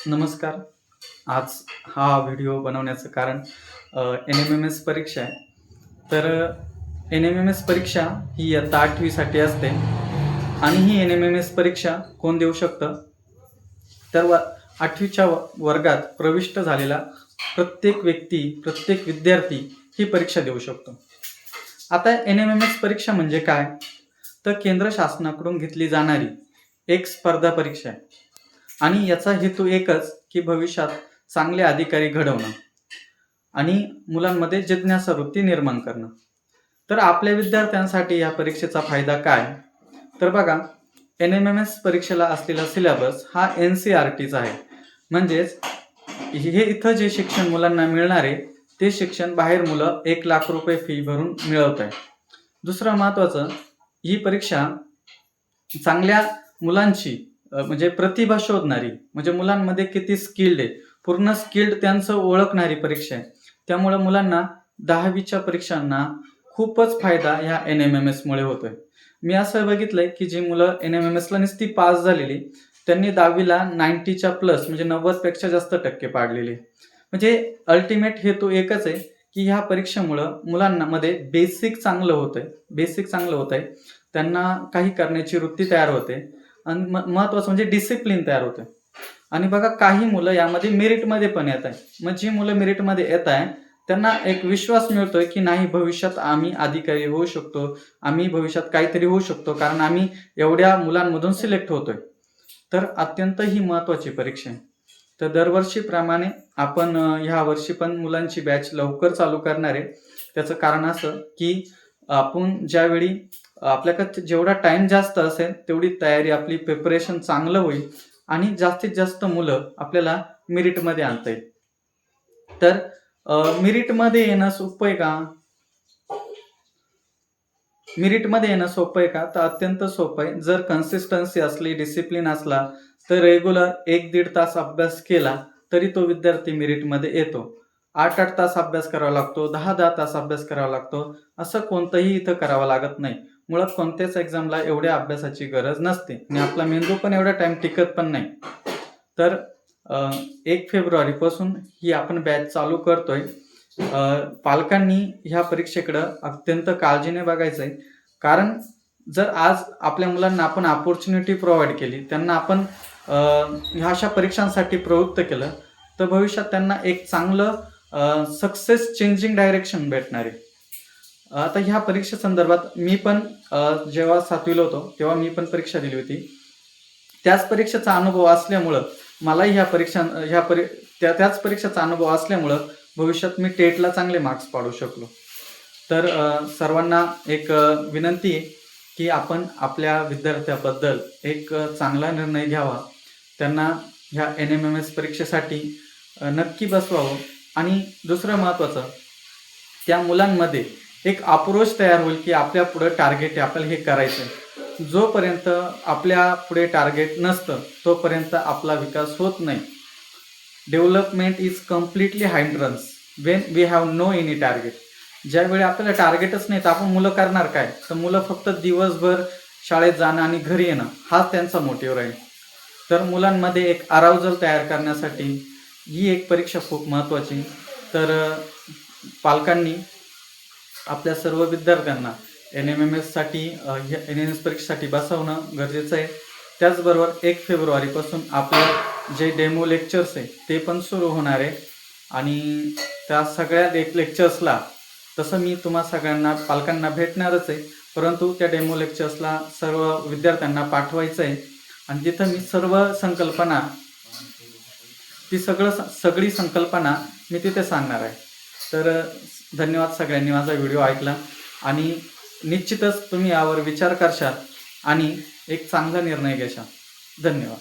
नमस्कार. आज हा व्हिडिओ बनवण्याचं कारण NMMS परीक्षा आहे. तर NMMS परीक्षा ही इयत्ता 8वी साठी असते आणि ही NMMS परीक्षा कोण देऊ शकतं? तर 8वीच्या वर्गात प्रविष्ट झालेला प्रत्येक व्यक्ती, प्रत्येक विद्यार्थी ही परीक्षा देऊ शकतो. आता NMMS परीक्षा म्हणजे काय? तर केंद्र शासनाकडून घेतली जाणारी एक स्पर्धा परीक्षा आहे. आणि याचा हेतू एकच की भविष्यात चांगले अधिकारी घडवणं आणि मुलांमध्ये जिज्ञासा वृत्ती निर्माण करणं. तर आपल्या विद्यार्थ्यांसाठी या परीक्षेचा फायदा काय? तर बघा, NMMS परीक्षेला असलेला सिलेबस हा NCERTचा आहे. म्हणजेच हे इथं जे शिक्षण मुलांना मिळणार आहे ते शिक्षण बाहेर मुलं 1,00,000 रुपये फी भरून मिळवत आहे. दुसरं महत्त्वाचं, ही परीक्षा चांगल्या मुलांची म्हणजे प्रतिभा शोधणारी, म्हणजे मुलांमध्ये किती स्किल्ड आहे, पूर्ण स्किल्ड त्यांचं ओळखणारी परीक्षा आहे. त्यामुळे मुलांना 10वीच्या परीक्षांना खूपच फायदा ह्या NMMS मुळे होतोय. मी असं बघितलंय की जी मुलं NMMSला नुसती पास झालेली त्यांनी 10वीला 90च्या प्लस म्हणजे 90 पेक्षा जास्त टक्के पाडलेले. म्हणजे अल्टिमेट हेतू एकच आहे की ह्या परीक्षेमुळं मुलांना मध्ये बेसिक चांगलं होतंय. त्यांना काही करण्याची वृत्ती तयार होते आणि महत्त्वाचं म्हणजे डिसिप्लिन तयार होते. आणि बघा, काही मुलं यामध्ये मेरिटमध्ये पण येत आहे. मग जी मुलं मेरिटमध्ये येत आहे त्यांना एक विश्वास मिळतोय की नाही, भविष्यात आम्ही अधिकारी होऊ शकतो, आम्ही भविष्यात काहीतरी होऊ शकतो, कारण आम्ही एवढ्या मुलांमधून सिलेक्ट होतोय. तर अत्यंत ही महत्त्वाची परीक्षा आहे. तर दरवर्षीप्रमाणे आपण ह्या वर्षी पण मुलांची बॅच लवकर चालू करणार आहे. त्याचं कारण असं की आपण ज्यावेळी आपल्याकडे जेवढा टाइम जास्त असेल तेवढी तयारी, आपली प्रिपरेशन चांगलं होईल आणि जास्तीत जास्त मुलं आपल्याला मेरिटमध्ये आणता येईल. तर मेरिटमध्ये येणं सोपं आहे का? मेरिटमध्ये येणं सोपं आहे का? तर अत्यंत सोपं आहे. जर कन्सिस्टन्सी असली, डिसिप्लिन असला, तर रेग्युलर 1-1.5 तास अभ्यास केला तरी तो विद्यार्थी मेरिटमध्ये येतो. 8-8 तास अभ्यास करावा लागतो, 10-10 तास अभ्यास करावा लागतो, असं कोणतंही इथं करावं लागत नाही. मुळात कोणत्याच एक्झामला एवढ्या अभ्यासाची गरज नसते आणि आपला मेंदू पण एवढा टाइम टिकत पण नाही. तर 1 फेब्रुवारीपासून ही आपण बॅच चालू करतोय. पालकांनी ह्या परीक्षेकडं अत्यंत काळजीने बघायचं आहे. कारण जर आज आपल्या मुलांना आपण अपॉर्च्युनिटी प्रोव्हाइड केली, त्यांना आपण ह्या अशा परीक्षांसाठी प्रवृत्त केलं, तर भविष्यात त्यांना एक चांगलं सक्सेस चेंजिंग डायरेक्शन भेटणार आहे. आता ह्या परीक्षेसंदर्भात मी पण जेव्हा 7वीला होतो तेव्हा मी पण परीक्षा दिली होती. त्याच परीक्षेचा अनुभव असल्यामुळं मलाही त्याच परीक्षेचा अनुभव असल्यामुळं भविष्यात मी टेटला चांगले मार्क्स पाडू शकलो. तर सर्वांना एक विनंती आहे की आपण आपल्या विद्यार्थ्याबद्दल एक चांगला निर्णय घ्यावा. त्यांना ह्या NMMS परीक्षेसाठी नक्की बसवावं. आणि दुसरं महत्त्वाचं, त्या मुलांमध्ये एक अप्रोच तयार होईल की आपल्या पुढं टार्गेट आहे, आपल्याला हे करायचं आहे. जोपर्यंत आपल्या पुढे टार्गेट नसतं तोपर्यंत आपला विकास होत नाही. Development is completely hindrance when we have no any target. ज्यावेळी आपल्याला टार्गेटच नाही तर आपण मुलं करणार काय? तर मुलं फक्त दिवसभर शाळेत जाणं आणि घरी येणं हाच त्यांचा मोटिव्ह राहील. तर मुलांमध्ये एक अराउजल तयार करण्यासाठी ही एक परीक्षा खूप महत्त्वाची. तर पालकांनी आपल्या सर्व विद्यार्थ्यांना NMMS परीक्षेसाठी बसवणं गरजेचं आहे. त्याचबरोबर 1 फेब्रुवारीपासून आपलं जे डेमो लेक्चर्स आहे ते पण सुरू होणार आहे. आणि त्या सगळ्या लेक्चर्सला तसं मी तुम्हा सगळ्यांना पालकांना भेटणारच आहे, परंतु त्या डेमो लेक्चर्सला सर्व विद्यार्थ्यांना पाठवायचं आहे आणि तिथं मी सगळी संकल्पना मी तिथे सांगणार आहे. तर धन्यवाद सगळ्यांनी माझा व्हिडिओ ऐकला आणि निश्चितच तुम्ही यावर विचार करशाल आणि एक चांगला निर्णय घेशाल. धन्यवाद.